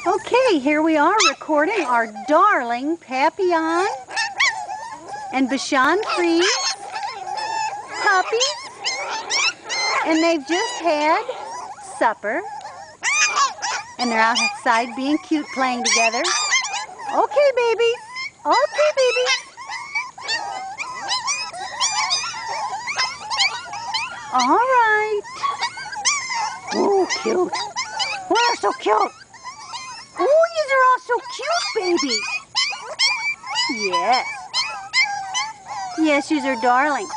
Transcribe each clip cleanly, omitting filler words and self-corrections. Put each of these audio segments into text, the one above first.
Okay, here we are recording our darling Papillon and Bichon Frise puppies. And they've just had supper. And they're outside being cute, playing together. Okay, babies. Okay, babies. All right. Oh, cute. Oh, they're so cute. Oh, these are all so cute, babies. Yes. Yes, these are darling.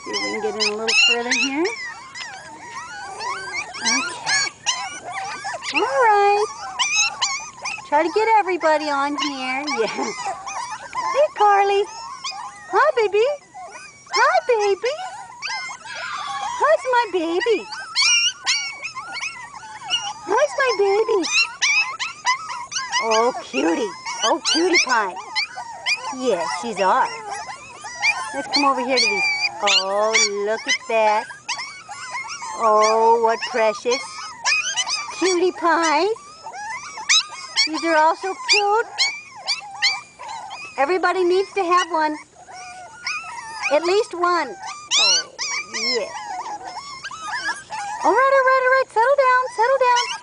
See if we can get in a little further here. Okay. All right. Try to get everybody on here. Yeah. Hey, Carly. Hi, baby. Hi, baby. How's my baby? How's my baby? Oh, cutie. Oh, cutie pie. Yes, she's ours. Let's come over here to these. Oh, look at that. Oh, what precious cutie pies. These are all so cute. Everybody needs to have one. At least one. Oh, yes. All right. Settle down. Settle down.